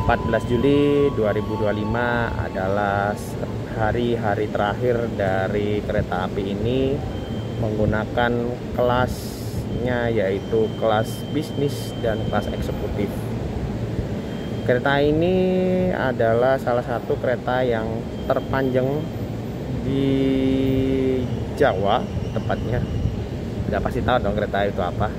14 Juli 2025 adalah hari-hari terakhir dari kereta api ini menggunakan kelasnya, yaitu kelas bisnis dan kelas eksekutif. Kereta ini adalah salah satu kereta yang terpanjang di Jawa tepatnya. Udah pasti tahu dong kereta itu apa.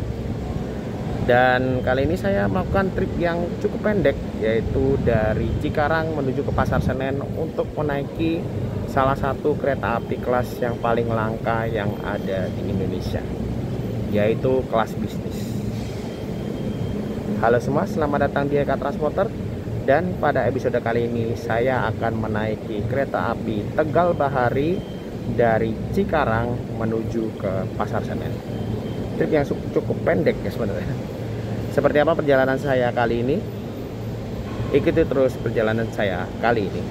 Dan kali ini saya melakukan trip yang cukup pendek, yaitu dari Cikarang menuju ke Pasar Senen untuk menaiki salah satu kereta api kelas yang paling langka yang ada di Indonesia, yaitu kelas bisnis. Halo semua, selamat datang di Eka Transporter. Dan pada episode kali ini saya akan menaiki kereta api Tegal Bahari dari Cikarang menuju ke Pasar Senen. Trip yang cukup pendek ya sebenarnya. Seperti apa perjalanan saya kali ini? Ikuti terus perjalanan saya kali ini.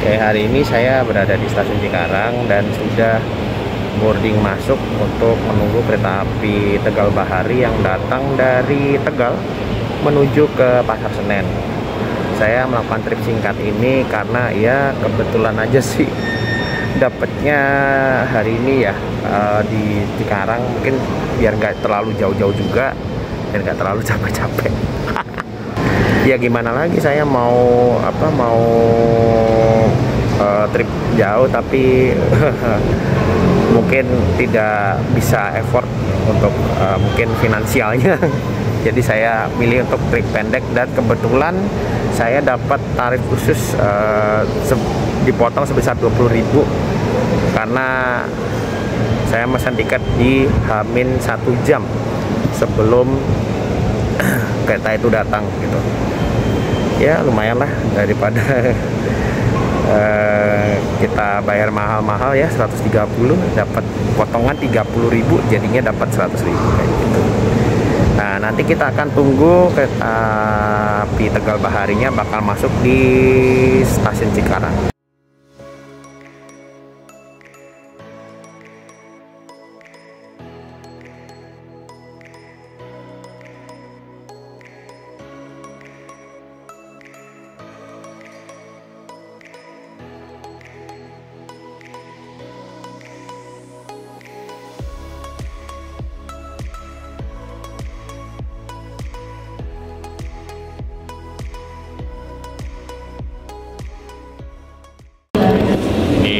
Oke, hari ini saya berada di stasiun Cikarang dan sudah boarding masuk untuk menunggu kereta api Tegal Bahari yang datang dari Tegal menuju ke Pasar Senen. Saya melakukan trip singkat ini karena ya kebetulan aja sih dapatnya hari ini ya di Cikarang, mungkin biar nggak terlalu jauh-jauh juga dan nggak terlalu capek-capek. Ya gimana lagi, saya mau trip jauh tapi mungkin tidak bisa effort untuk mungkin finansialnya. Jadi saya milih untuk trip pendek dan kebetulan saya dapat tarif khusus dipotong sebesar 20.000 karena saya memesan tiket di H-1 jam sebelum kereta itu datang gitu. Ya lumayan lah daripada kita bayar mahal-mahal ya, 130 dapat potongan 30.000, jadinya dapat 100.000 kayak gitu. Nah nanti kita akan tunggu kereta api Tegal Baharinya bakal masuk di stasiun Cikarang.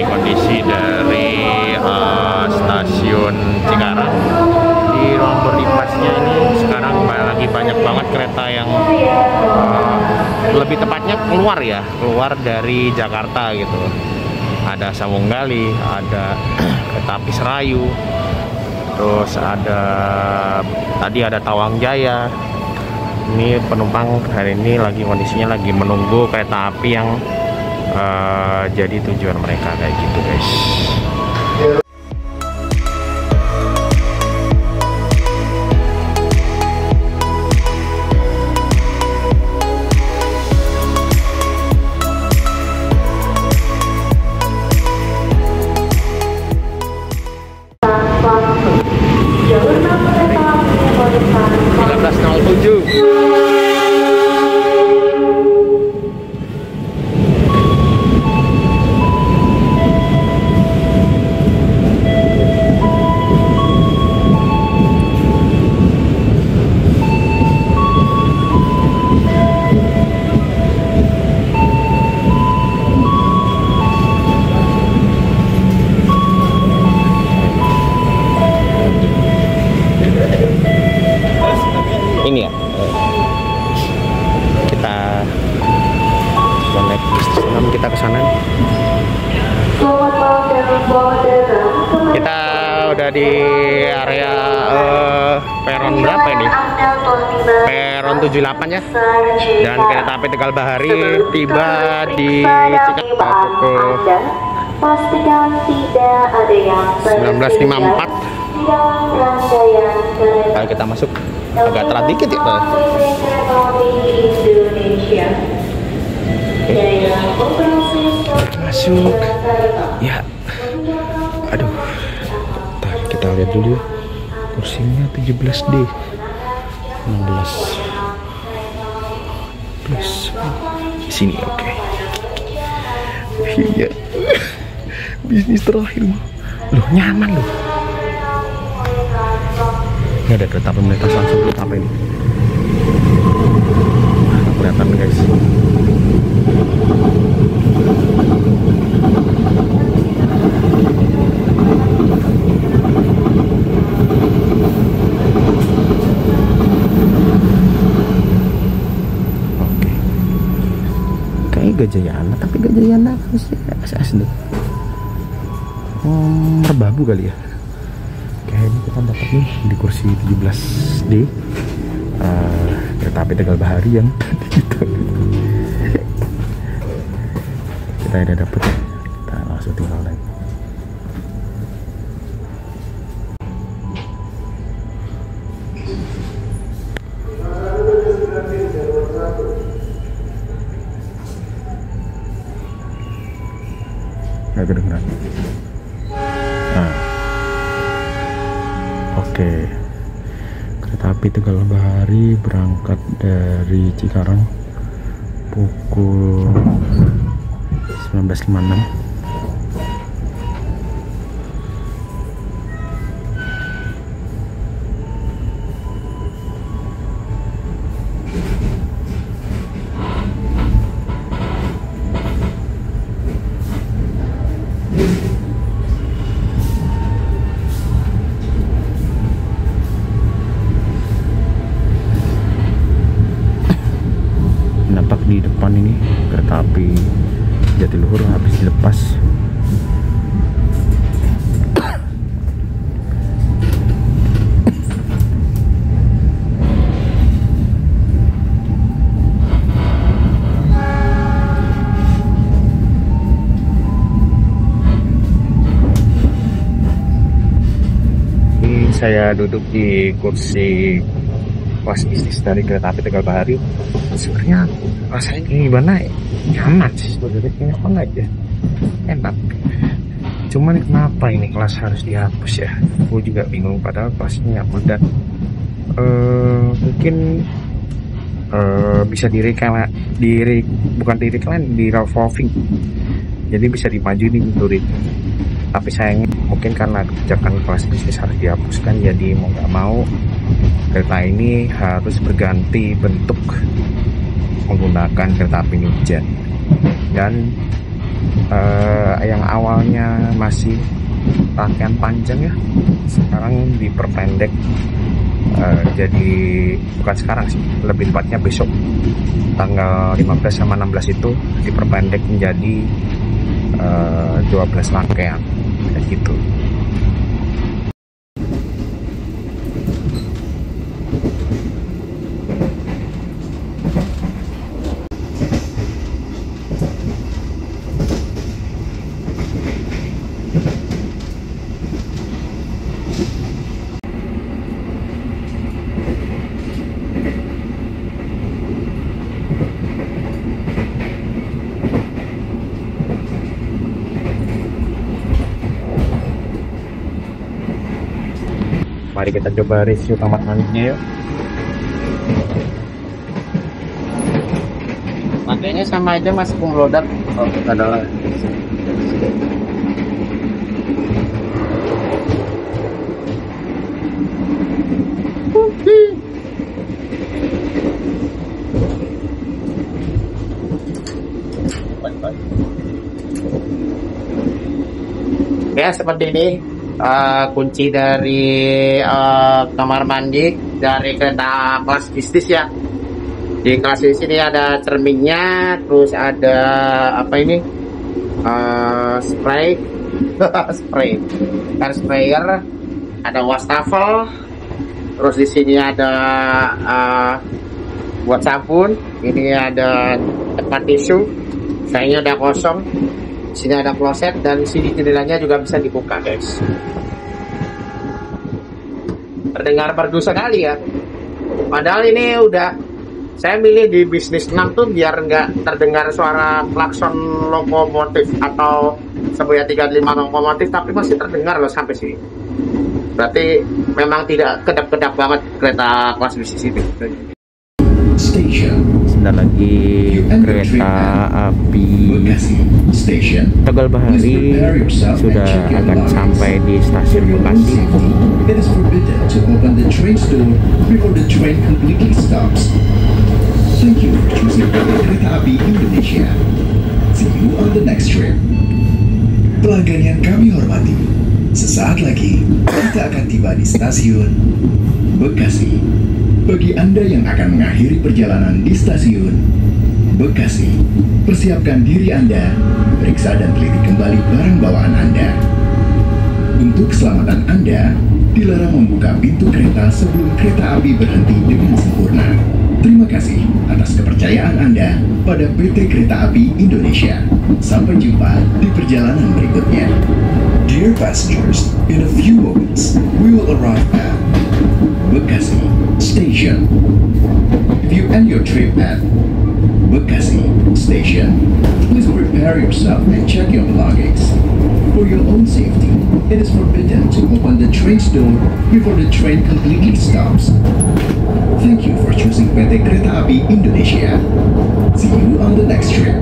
Kondisi dari stasiun Cikarang di ruang boarding pass-nya ini sekarang lagi banyak banget kereta yang lebih tepatnya keluar dari Jakarta gitu. Ada Sawunggali, ada kereta api Serayu, terus tadi ada Tawang Jaya. Ini penumpang hari ini kondisinya lagi menunggu kereta api yang jadi tujuan mereka kayak gitu guys. Ini ya, kita naik bis 6, kita ke sana. Kita udah di area peron berapa ini? Peron 78 ya. Dan kereta api Tegal Bahari tiba di pukul 19.54. Kalau kita masuk agak telat dikit ya. Masuk. Ya. Aduh. Bentar, kita lihat dulu. Kursinya 17D. 16 plus di sini, oke. Iya. Bisnis terakhir. Loh, nyaman loh. Ini ada kereta pemerintah langsung kereta apa ini? Kelihatan guys. Gajayana, tapi Gajayana asli Merbabu kali ya. Kayaknya kita dapat nih di kursi 17D kereta api Tegal Bahari yang kita udah dapet. Kita langsung tinggal naik. Nggak kedengeran. Nah, oke. Kereta api Tegal Bahari berangkat dari Cikarang pukul 19.56. Di depan ini kereta api Jatiluhur habis dilepas. Ini saya duduk di kursi kelas bisnis dari kereta api Tegal Bahari. Sebenarnya rasanya gimana ya? Nyaman sih sebenarnya, enak aja, enak. Cuman kenapa ini kelas harus dihapus ya? Gue juga bingung, padahal kelasnya nyaman dan mungkin bisa bukan di recline, di revolving. Jadi bisa dimaju nih mundurin. Tapi sayangnya mungkin karena kebijakan kelas bisnis harus dihapuskan, jadi mau nggak mau kereta ini harus berganti bentuk menggunakan kereta api Newgen. Dan yang awalnya masih rangkaian panjang ya, sekarang diperpendek. Jadi bukan sekarang sih, lebih tepatnya besok tanggal 15 sama 16 itu diperpendek menjadi 12 rangkaian kayak gitu. Mari kita coba review kamar mandinya yuk. Makanya sama aja mas, penglodak. Oh, adalah. Ya seperti ini. Kunci dari kamar mandi dari kereta kelas bisnis ya. Di kelas di sini ada cerminnya, terus ada apa ini? Spray, spray, air sprayer, ada wastafel, terus di sini ada buat sabun, ini ada tempat tisu, sayangnya udah kosong. Di sini ada kloset dan sini jendelanya juga bisa dibuka, guys. Terdengar merdu sekali ya. Padahal ini udah saya milih di bisnis 6 tuh biar nggak terdengar suara klakson lokomotif atau Shibuya 35 lokomotif, tapi masih terdengar loh sampai sini. Berarti memang tidak kedap-kedap banget kereta kelas bisnis ini. Sebentar lagi kereta api Tegal Bahari sudah akan sampai di stasiun Bekasi. It is forbidden to open the train door before the train completely stops. Thank you for choosing Kereta Api Indonesia. See you on the next trip. Pelanggan yang kami hormati, sesaat lagi kita akan tiba di stasiun Bekasi. Bagi Anda yang akan mengakhiri perjalanan di stasiun Bekasi, persiapkan diri Anda, periksa dan teliti kembali barang bawaan Anda. Untuk keselamatan Anda, dilarang membuka pintu kereta sebelum kereta api berhenti dengan sempurna. Terima kasih atas kepercayaan Anda pada PT Kereta Api Indonesia. Sampai jumpa di perjalanan berikutnya. Dear passengers, in a few moments, we will arrive at Bekasi Station. If you end your trip at Bekasi Station, please prepare yourself and check your belongings. For your own safety, it is forbidden to open the train's door before the train completely stops. Thank you for choosing PT Kereta Api Indonesia. See you on the next trip.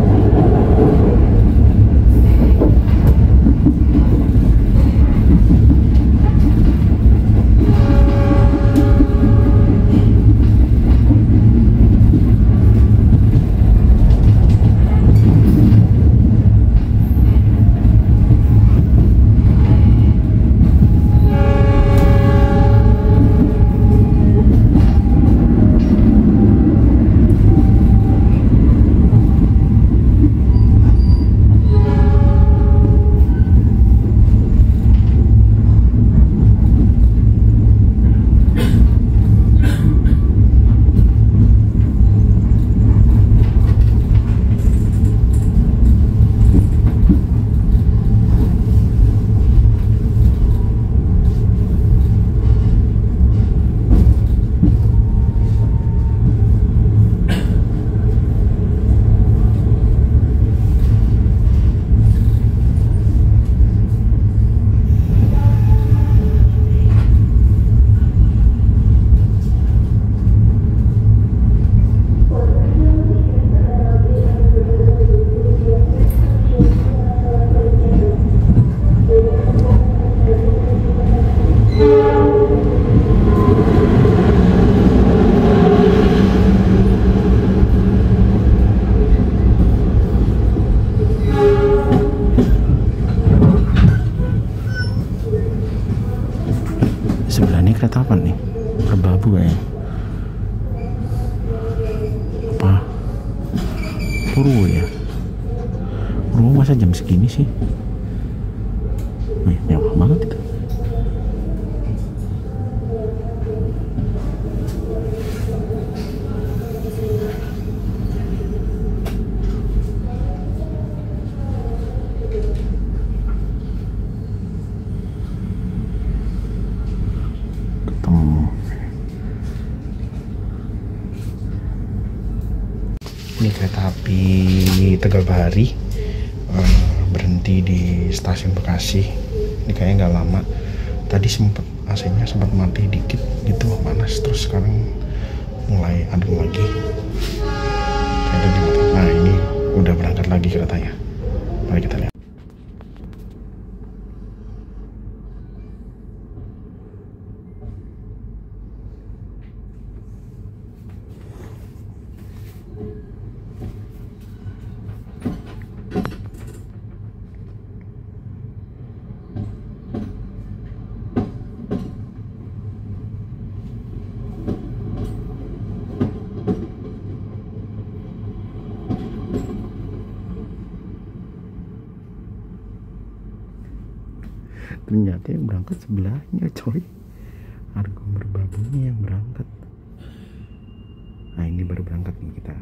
Sebelah ini kereta apa nih? Merbabu kayaknya. Apa? Purwo ya? Purwo masa jam segini sih? Wih, mewah banget itu. Ini kereta api Tegal Bahari berhenti di stasiun Bekasi. Ini kayaknya nggak lama. Tadi sempat AC-nya sempat mati dikit gitu, panas, terus sekarang mulai adem lagi. Kayak tadi mati. Nah, ini udah berangkat lagi keretanya. Mari kita lihat. ternyata yang berangkat sebelahnya coy, Argo Merbabunya yang berangkat. Nah ini baru berangkat nih kita.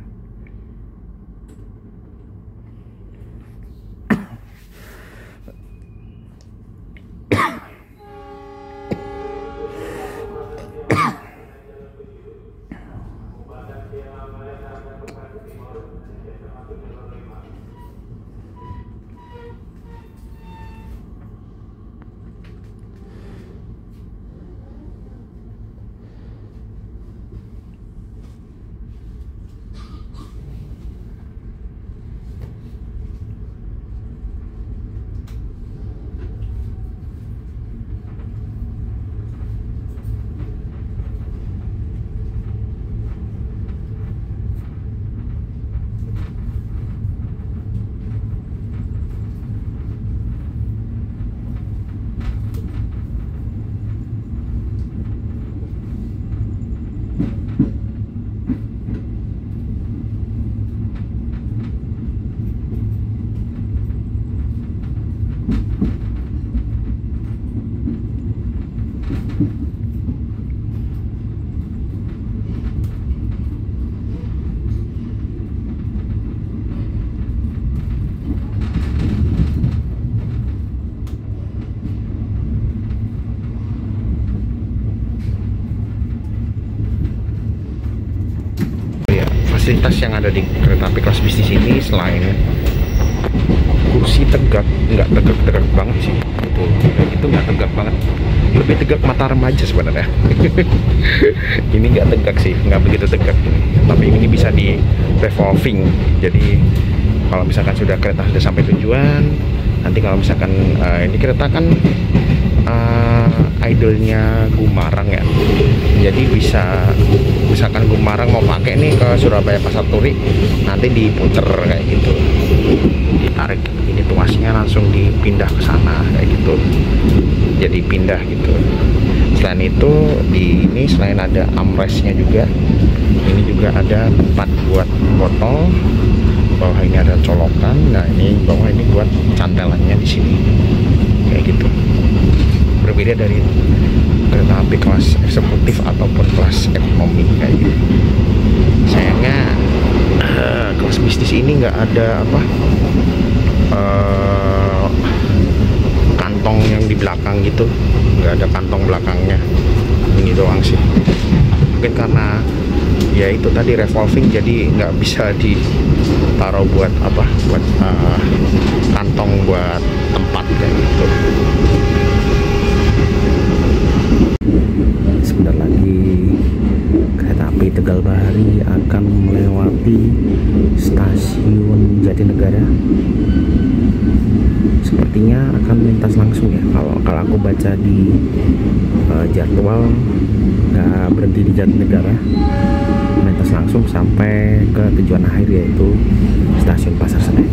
Fasilitas yang ada di kereta api kelas bisnis ini selain kursi tegak, nggak tegak-tegak banget sih, itu nggak tegak banget, lebih tegak mata remaja sebenarnya. Ini nggak tegak sih, nggak begitu tegak, tapi ini bisa di revolving. Jadi kalau misalkan sudah kereta sudah sampai tujuan, nanti kalau misalkan ini kereta kan idolnya Gumarang ya, jadi bisa misalkan Gumarang mau pakai nih ke Surabaya Pasar Turi, nanti diputer kayak gitu, ditarik ini tuasnya langsung dipindah ke sana kayak gitu, jadi pindah gitu. Selain itu di ini selain ada armrestnya juga, ini juga ada tempat buat botol. Bawah ini ada colokan, nah ini bawah ini buat cantelannya di sini kayak gitu. Berbeda dari kereta api kelas eksekutif ataupun kelas ekonomi kayak gitu. Sayangnya kelas bisnis ini nggak ada apa kantong yang di belakang gitu, nggak ada kantong belakangnya, ini doang sih. Mungkin karena ya itu tadi revolving, jadi nggak bisa ditaruh buat apa, buat kantong buat tempat kayak gitu. Sebentar lagi kereta api Tegal Bahari akan melewati stasiun Jatinegara. Sepertinya akan melintas langsung ya. Kalau aku baca di jadwal, nggak berhenti di Jatinegara, melintas langsung sampai ke tujuan akhir yaitu stasiun Pasar Senen.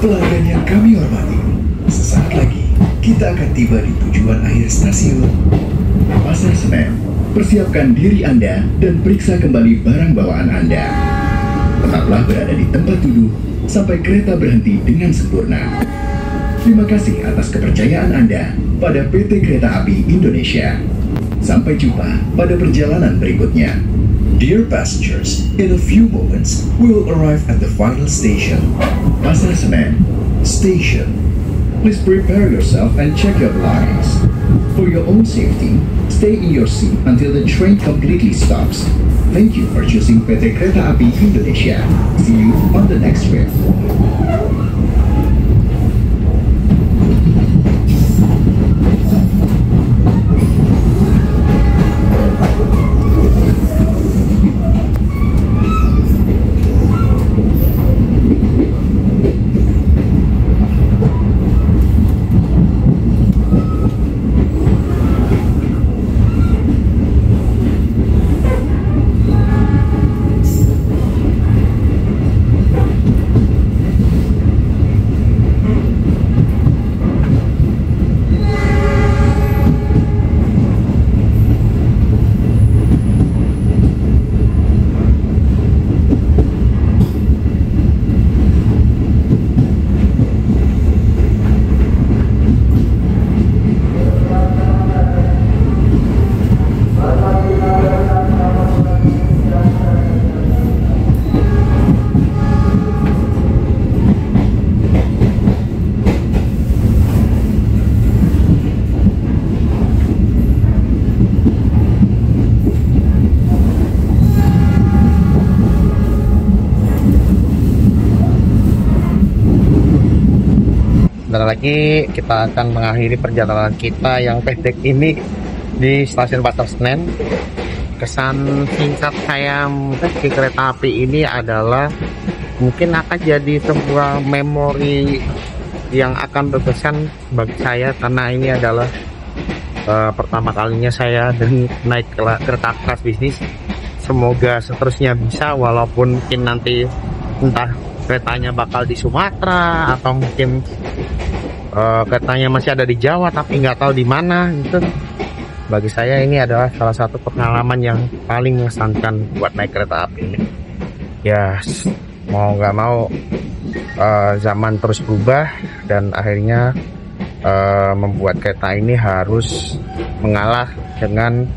Pelanggan yang kami hormati, sesaat lagi kita akan tiba di tujuan akhir stasiun Pasar Senen. Persiapkan diri Anda dan periksa kembali barang bawaan Anda. Tetaplah berada di tempat duduk sampai kereta berhenti dengan sempurna. Terima kasih atas kepercayaan Anda pada PT Kereta Api Indonesia. Sampai jumpa pada perjalanan berikutnya. Dear passengers, in a few moments, we will arrive at the final station, Pasar Senen Station. Please prepare yourself and check your belongings. For your own safety, stay in your seat until the train completely stops. Thank you for choosing PT Kereta Api Indonesia. See you on the next trip. Sebentar lagi kita akan mengakhiri perjalanan kita yang pendek ini di stasiun Pasar Senen. Kesan singkat saya di kereta api ini adalah mungkin akan jadi sebuah memori yang akan berkesan bagi saya, karena ini adalah pertama kalinya saya naik kereta kelas bisnis. Semoga seterusnya bisa, walaupun mungkin nanti entah keretanya bakal di Sumatera atau mungkin keretanya masih ada di Jawa tapi nggak tahu di mana gitu. Bagi saya ini adalah salah satu pengalaman yang paling mengesankan buat naik kereta api ini. Ya mau nggak mau zaman terus berubah dan akhirnya membuat kereta ini harus mengalah dengan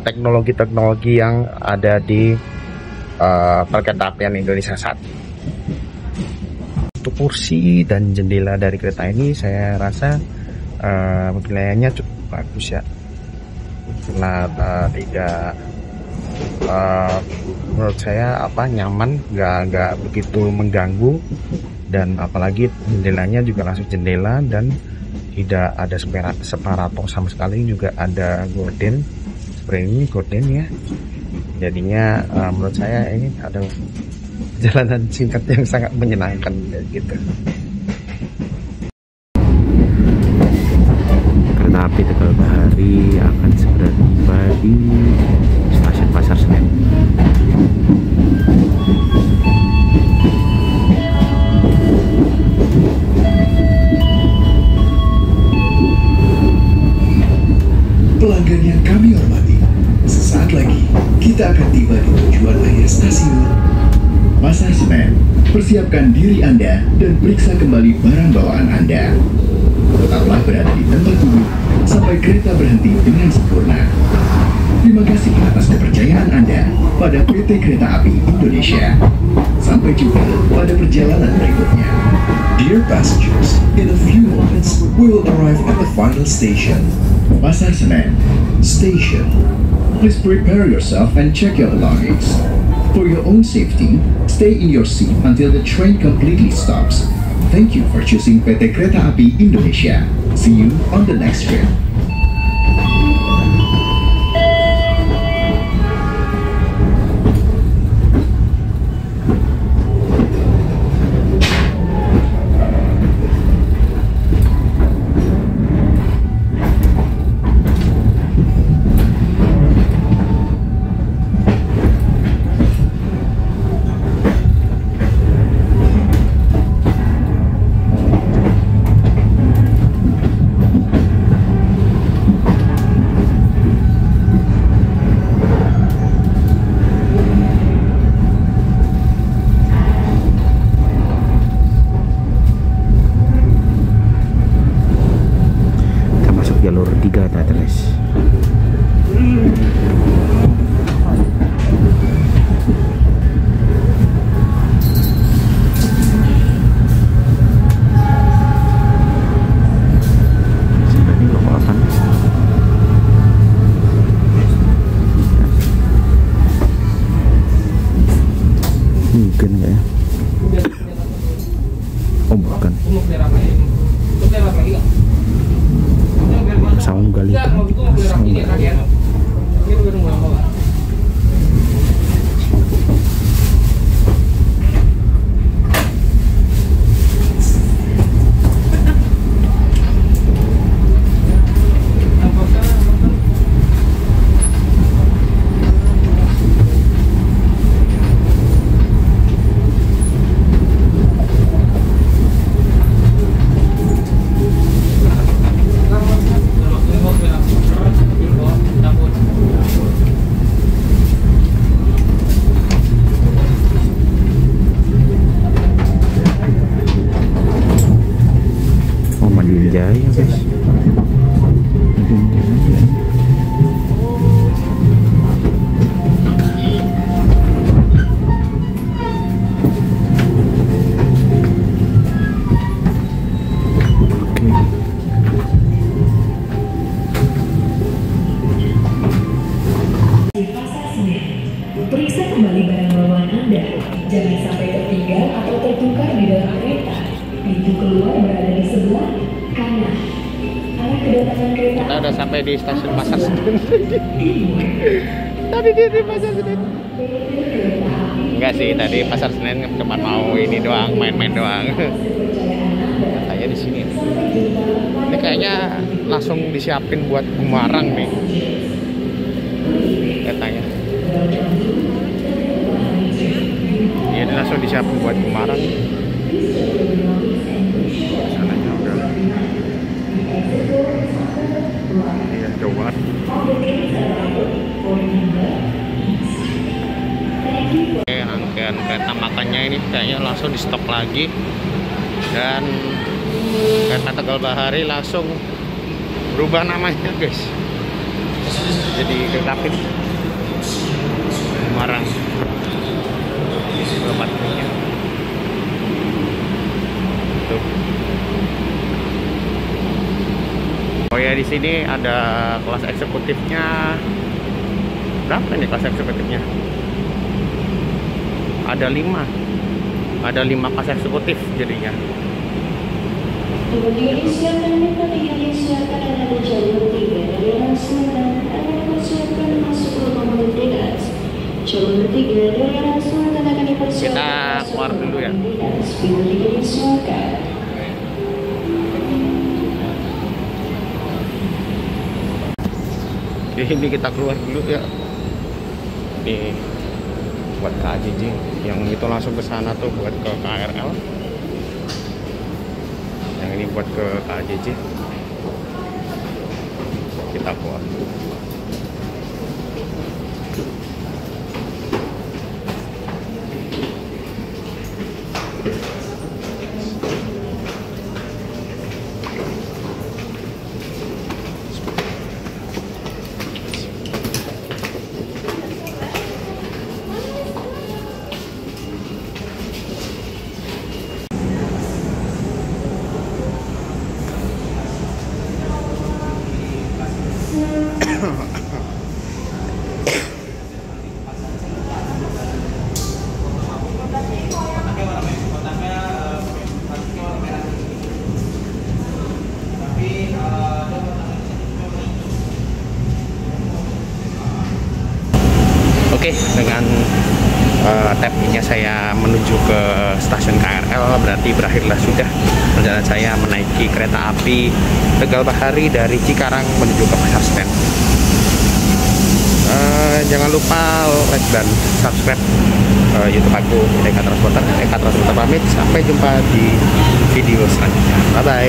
teknologi-teknologi yang ada di perkereta apian Indonesia saat ini. Untuk kursi dan jendela dari kereta ini saya rasa penilaiannya cukup bagus ya, karena tidak menurut saya nyaman, nggak begitu mengganggu, dan apalagi jendelanya juga langsung jendela dan tidak ada separator sama sekali, juga ada gorden seperti ini, gorden ya. Jadinya menurut saya ini ada perjalanan singkat yang sangat menyenangkan gitu. Kereta api Tegal Bahari akan segera tiba di stasiun Pasar Senen. Pelanggan yang kami hormati, sesaat lagi kita akan tiba di tujuan akhir stasiun Pasar Senen. Persiapkan diri Anda dan periksa kembali barang bawaan Anda. Tetaplah berada di tempat duduk sampai kereta berhenti dengan sempurna. Terima kasih atas kepercayaan Anda pada PT Kereta Api Indonesia. Sampai jumpa pada perjalanan berikutnya. Dear passengers, in a few moments we will arrive at the final station, Pasar Senen Station. Please prepare yourself and check your belongings. For your own safety, stay in your seat until the train completely stops. Thank you for choosing PT Kereta Api Indonesia. See you on the next trip. Jalur 3 Tatris. Mungkin nggak ya? Oh bukan. Saung gali kan? Saung gali. Jaya guys. Periksa kembali barang bawaan Anda. Jangan sampai tertinggal atau tertukar di dalam kereta. Pintu keluar berada di sebelah kanan. Arah kedatangan kereta Kita udah sampai di stasiun Pasar Senen. Tadi di Pasar Senen. Enggak sih, tadi Pasar Senen cuma mau ini doang, main-main doang. Katanya di sini. Ini kayaknya langsung disiapin buat bumarang nih. Katanya. Iya, ini langsung disiapin buat bumarang. Sananya udah. Iya, jauh banget. Oke, rangkaian kereta makannya ini kayaknya langsung di stop lagi. Dan kereta Tegal Bahari langsung berubah namanya, guys. Jadi kereta api Semarang. Tempatnya. Tuh. Oh ya, di sini ada kelas eksekutifnya. Berapa nih kelas eksekutifnya? Ada 5. Ada 5 kelas eksekutif jadinya. Disiapkan ada jalur 3 dari arah selatan akan dipersiapkan masuk ke lokomotif Degas. Jalur 3 dari arah selatan akan dipersiapkan. Kita keluar dulu ya. Pintu 3 disiapkan. Oke, ini kita keluar dulu ya. Ini buat KJJ, yang itu langsung ke sana tuh buat ke KRL. Yang ini buat ke KJJ. Kita keluar. Oke, dengan tap-nya saya menuju ke stasiun KRL, berarti berakhirlah sudah perjalanan saya menaiki kereta api Tegal Bahari dari Cikarang menuju ke Pasar Senen. Jangan lupa like dan subscribe YouTube aku, Eka Transporter. Eka Transporter pamit, sampai jumpa di video selanjutnya. Bye bye.